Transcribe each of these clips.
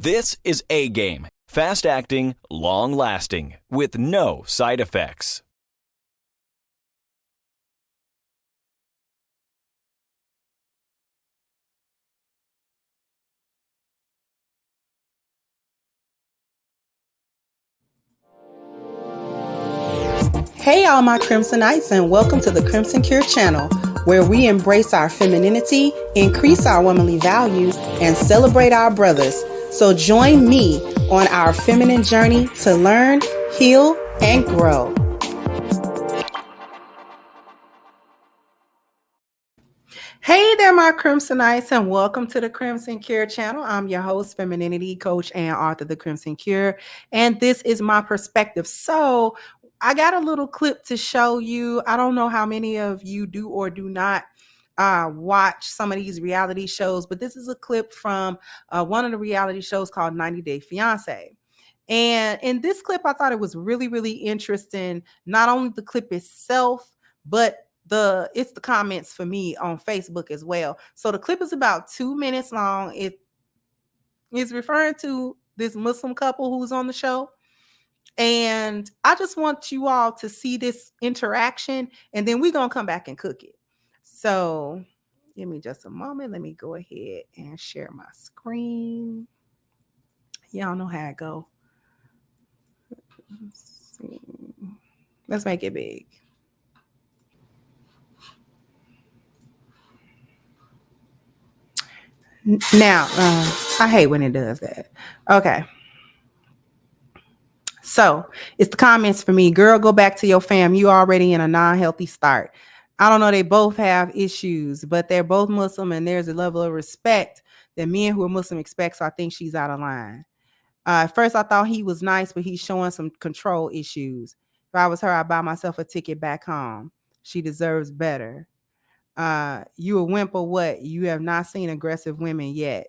This is A-Game. Fast acting, long lasting, with no side effects. Hey all my Crimsonites, and welcome to the Crimson Cure channel, where we embrace our femininity, increase our womanly value, and celebrate our brothers. So join me on our feminine journey to learn, heal, and grow. Hey there, my Crimsonites, and welcome to the Crimson Cure channel. I'm your host, femininity coach, and author of the Crimson Cure, and this is my perspective. So I got a little clip to show you. I don't know how many of you do or do not watch some of these reality shows, but this is a clip from one of the reality shows called 90 Day Fiance. And in this clip, I thought it was really, really interesting. Not only the clip itself, but it's the comments for me on Facebook as well. So the clip is about 2 minutes long. It is referring to this Muslim couple who's on the show. And I just want you all to see this interaction, and then we're going to come back and cook it. So give me just a moment. Let me go ahead and share my screen. Y'all know how it go. Let's see. Let's make it big. Now, I hate when it does that. Okay. So it's the comments for me. Girl, go back to your fam. You already in a non-healthy start. I don't know. They both have issues, but they're both Muslim, and there's a level of respect that men who are Muslim expect. So I think she's out of line. At first, I thought he was nice, but he's showing some control issues. If I was her, I'd buy myself a ticket back home. She deserves better. You a wimp or what? You have not seen aggressive women yet.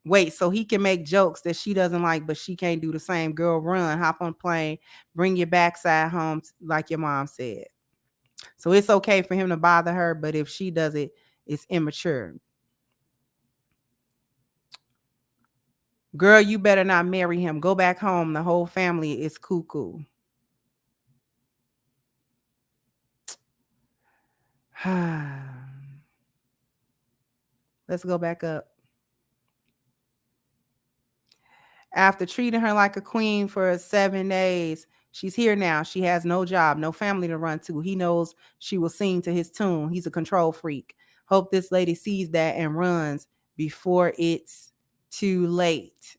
Wait, so he can make jokes that she doesn't like, but she can't do the same. Girl, run, hop on a plane, bring your backside home like your mom said. So it's okay for him to bother her, but if she does it, it's immature. Girl, you better not marry him. Go back home. The whole family is cuckoo. Let's go back up. After treating her like a queen for 7 days, she's here now. She has no job, no family to run to. He knows she will sing to his tune. He's a control freak. Hope this lady sees that and runs before it's too late.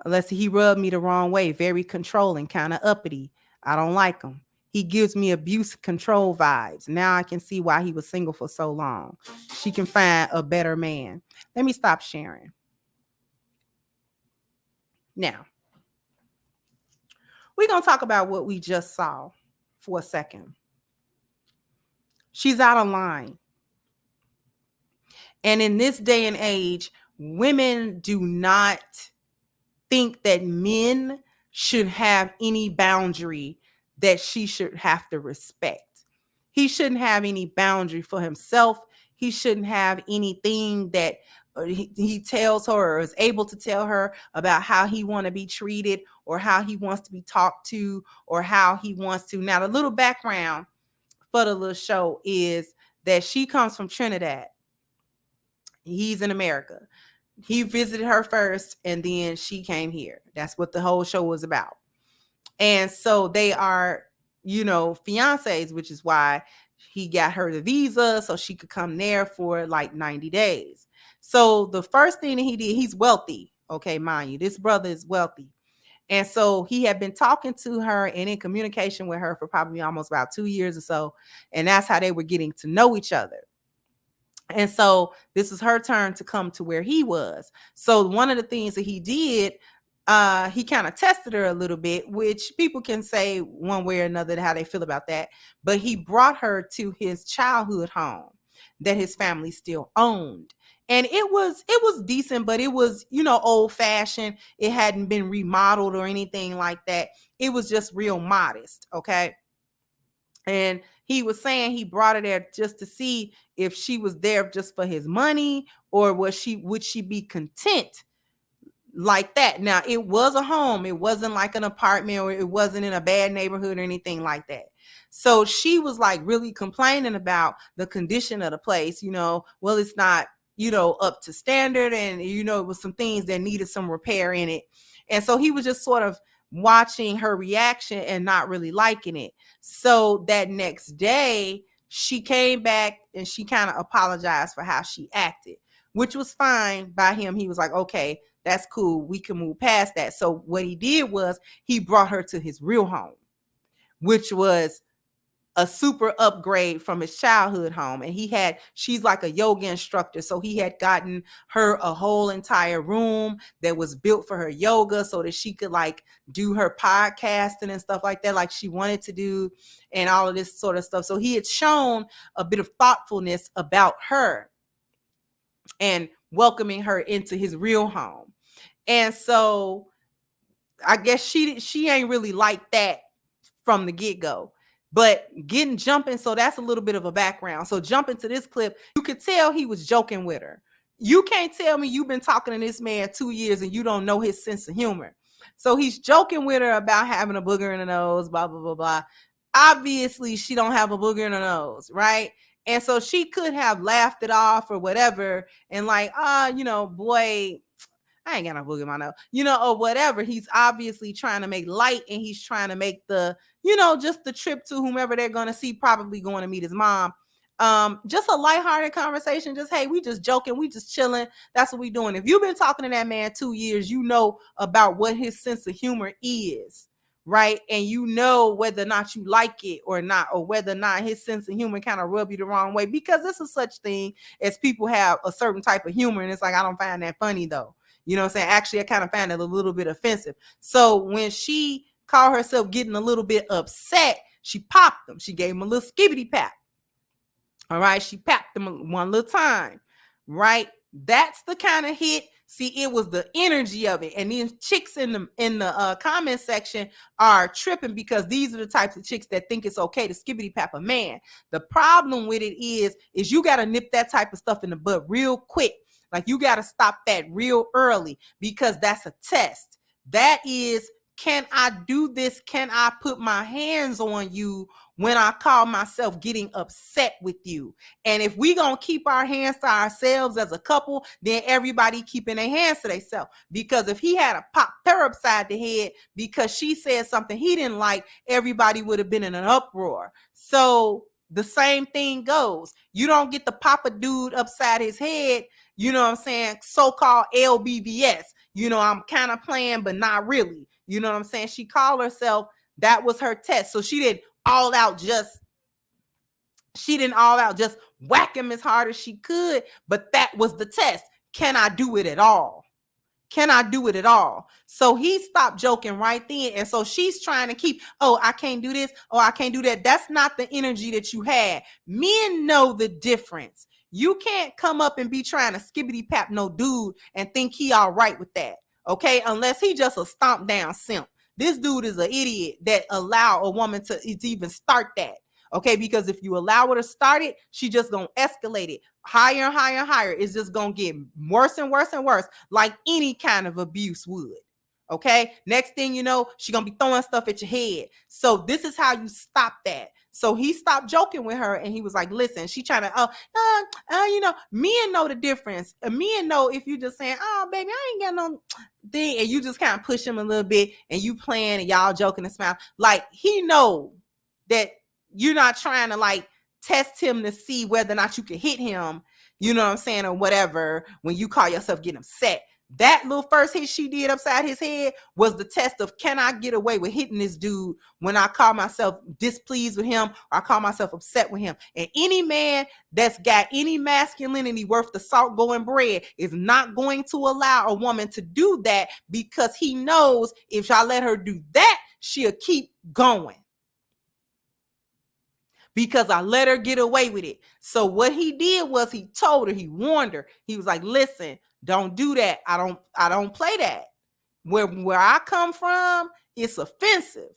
Let's see, he rubbed me the wrong way. Very controlling, kind of uppity. I don't like him. He gives me abuse control vibes. Now I can see why he was single for so long. She can find a better man. Let me stop sharing. Now, we're going to talk about what we just saw for a second. She's out of line. And in this day and age, women do not think that men should have any boundary that she should have to respect. He shouldn't have any boundary for himself. He shouldn't have anything that he tells her or is able to tell her about how he want to be treated or how he wants to be talked to or how he wants to. Now, the little background for the little show is that she comes from Trinidad. He's in America. He visited her first, and then she came here. That's what the whole show was about. And so they are, fiancés, which is why he got her the visa so she could come there for like 90 days. So the first thing that he did, he's wealthy. Okay, mind you, this brother is wealthy. And so he had been talking to her and in communication with her for probably almost about 2 years or so. And that's how they were getting to know each other. And so this was her turn to come to where he was. So one of the things that he did, he kind of tested her a little bit, which people can say one way or another how they feel about that. But he brought her to his childhood home that his family still owned. And it was decent, but it was, old fashioned. It hadn't been remodeled or anything like that. It was just real modest. Okay. And he was saying he brought her there just to see if she was there just for his money, or would she be content like that. Now, it was a home. It wasn't like an apartment, or it wasn't in a bad neighborhood or anything like that. So she was like really complaining about the condition of the place. Well, it's not, up to standard, and, it was some things that needed some repair in it. And so he was just sort of watching her reaction and not really liking it. So that next day, she came back and she kind of apologized for how she acted, which was fine by him. He was like, okay, that's cool. We can move past that. So what he did was he brought her to his real home, which was a super upgrade from his childhood home. And she's like a yoga instructor. So he had gotten her a whole entire room that was built for her yoga so that she could like do her podcasting and stuff like that, like she wanted to do, and all of this sort of stuff. So he had shown a bit of thoughtfulness about her and welcoming her into his real home. And so I guess she ain't really like that from the get-go. But jumping, so that's a little bit of a background. So jumping to this clip, you could tell he was joking with her. You can't tell me you've been talking to this man 2 years and you don't know his sense of humor. So he's joking with her about having a booger in the nose, blah, blah, blah, blah. Obviously, she don't have a booger in the nose, right? And so she could have laughed it off or whatever, and like, boy, I ain't got no booger in my nose, or whatever. He's obviously trying to make light, and he's trying to make the, just the trip to whomever they're going to see, probably going to meet his mom. Just a lighthearted conversation. Just, hey, we just joking. We just chilling. That's what we doing. If you've been talking to that man 2 years, you know about what his sense of humor is, right? And you know whether or not you like it or not, or whether or not his sense of humor kind of rub you the wrong way, because this is such thing as people have a certain type of humor. And it's like, I don't find that funny though. You know what I'm saying? Actually, I kind of found it a little bit offensive. So when she called herself getting a little bit upset, she popped him. She gave him a little skibbity pap. All right. She papped him one little time. Right. That's the kind of hit. See, it was the energy of it. And these chicks in the comment section are tripping, because these are the types of chicks that think it's okay to skibbity pap a man. The problem with it is you got to nip that type of stuff in the bud real quick. Like, you got to stop that real early, because that's a test. That is, can I do this? Can I put my hands on you when I call myself getting upset with you? And if we gonna keep our hands to ourselves as a couple, then everybody keeping their hands to themselves. Because if he had a pop her upside the head because she said something he didn't like, everybody would have been in an uproar. So the same thing goes. You don't get to pop a dude upside his head, you know what I'm saying, so-called LBBS. I'm kind of playing, but not really. You know what I'm saying? She called herself, that was her test. So she didn't all out just whack him as hard as she could, but that was the test. Can I do it at all? Can I do it at all? So he stopped joking right then. And so she's trying to keep, oh, I can't do this. Oh, I can't do that. That's not the energy that you had. Men know the difference. You can't come up and be trying to skibbity pap no dude and think he all right with that. Okay. Unless he just a stomp down simp. This dude is an idiot that allow a woman to even start that. Okay, because if you allow her to start it, she just gonna escalate it higher and higher and higher. It's just gonna get worse and worse and worse, like any kind of abuse would. Okay, next thing you know, she gonna be throwing stuff at your head. So this is how you stop that. So he stopped joking with her, and he was like, listen, she trying to, men know the difference. Men know if you just saying, oh, baby, I ain't got no thing, and you just kind of push him a little bit, and you playing, and y'all joking and smile. Like, he know that you're not trying to like test him to see whether or not you can hit him, you know what I'm saying, or whatever, when you call yourself getting upset. That little first hit she did upside his head was the test of, can I get away with hitting this dude when I call myself displeased with him, or I call myself upset with him? And any man that's got any masculinity worth the salt going bread is not going to allow a woman to do that, because he knows if I let her do that, she'll keep going. Because I let her get away with it. So what he did was he told her, he warned her. He was like, listen, don't do that. I don't play that. Where I come from, it's offensive.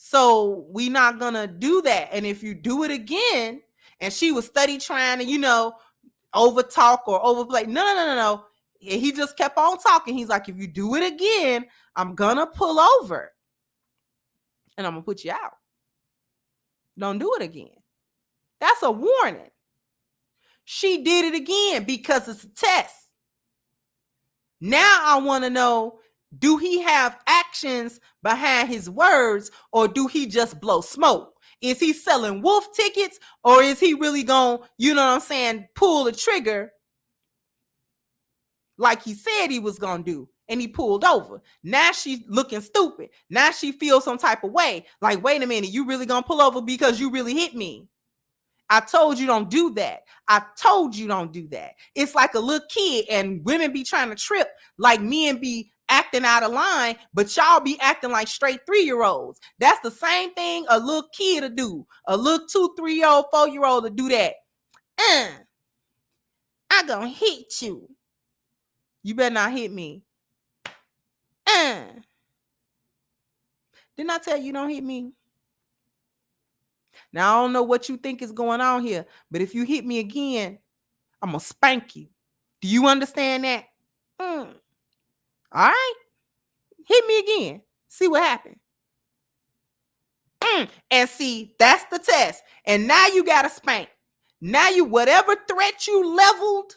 So we not gonna do that. And if you do it again, and she was steady trying to, over talk or overplay. No. He just kept on talking. He's like, if you do it again, I'm gonna pull over and I'm gonna put you out. Don't do it again. That's a warning. She did it again because it's a test. Now I want to know, do he have actions behind his words, or do he just blow smoke? Is he selling wolf tickets, or is he really going, pull the trigger like he said he was going to do? And he pulled over. Now she's looking stupid. Now she feels some type of way. Like, wait a minute, you really going to pull over because you really hit me? I told you don't do that. I told you don't do that. It's like a little kid, and women be trying to trip like men be acting out of line, but y'all be acting like straight 3-year-olds. That's the same thing a little kid to do. A little 2, 3-year-old, 4-year-old to do that. I gonna hit you. You better not hit me. Didn't I tell you don't hit me? Now, I don't know what you think is going on here, but if you hit me again, I'm going to spank you. Do you understand that? All right. Hit me again. See what happened. And see, that's the test. And now you got to spank. Now whatever threat you leveled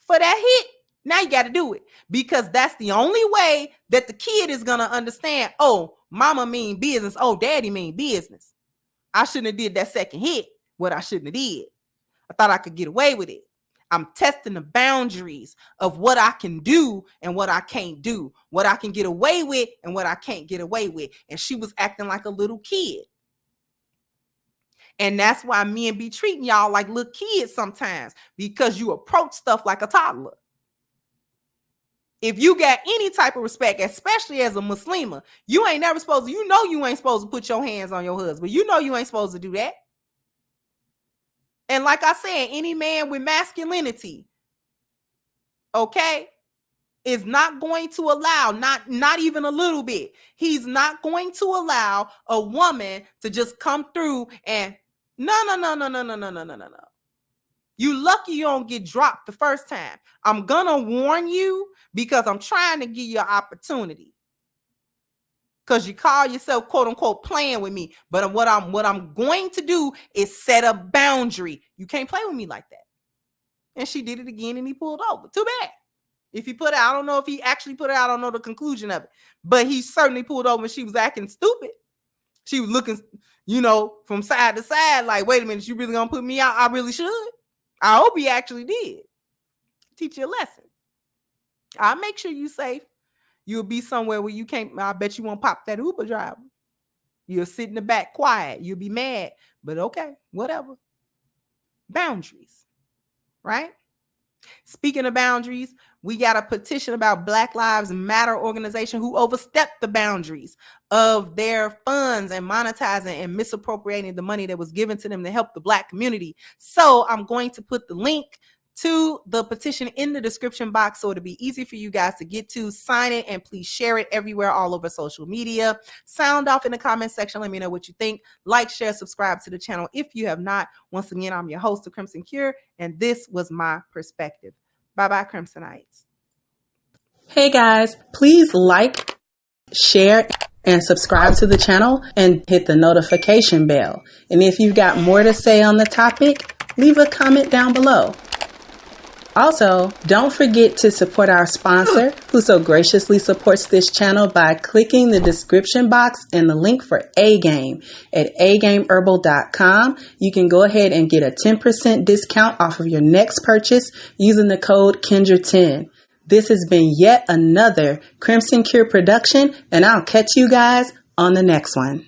for that hit, now you got to do it. Because that's the only way that the kid is going to understand, oh, mama mean business. Oh, daddy mean business. I shouldn't have did that second hit, what I shouldn't have did. I thought I could get away with it. I'm testing the boundaries of what I can do and what I can't do, what I can get away with and what I can't get away with. And she was acting like a little kid. And that's why men be treating y'all like little kids sometimes, because you approach stuff like a toddler. If you got any type of respect, especially as a Muslima, you ain't never supposed to, you ain't supposed to put your hands on your husband. You ain't supposed to do that. And like I said, any man with masculinity, okay, is not going to allow, not even a little bit. He's not going to allow a woman to just come through and no. You lucky you don't get dropped the first time. I'm gonna warn you because I'm trying to give you an opportunity. Because you call yourself, quote unquote, playing with me. But what I'm going to do is set a boundary. You can't play with me like that. And she did it again and he pulled over. Too bad. If he put it out, I don't know if he actually put it out. I don't know the conclusion of it. But he certainly pulled over and she was acting stupid. She was looking, from side to side like, wait a minute, you really gonna put me out? I really should. I hope he actually did. Teach you a lesson. I'll make sure you're safe. You'll be somewhere where you can't, I bet you won't pop that Uber driver. You'll sit in the back quiet. You'll be mad, but okay, whatever. Boundaries, right? Speaking of boundaries, we got a petition about Black Lives Matter organization who overstepped the boundaries of their funds and monetizing and misappropriating the money that was given to them to help the Black community. So I'm going to put the link to the petition in the description box so it'll be easy for you guys to get to. Sign it and please share it everywhere, all over social media. Sound off in the comment section. Let me know what you think. Like, share, subscribe to the channel if you have not. Once again, I'm your host, The Crimson Cure, and this was my perspective. Bye-bye, Crimsonites. Hey guys, please like, share, and subscribe to the channel and hit the notification bell. And if you've got more to say on the topic, leave a comment down below. Also, don't forget to support our sponsor who so graciously supports this channel by clicking the description box and the link for A-Game at agameherbal.com. You can go ahead and get a 10% discount off of your next purchase using the code Kendra10. This has been yet another Crimson Cure production, and I'll catch you guys on the next one.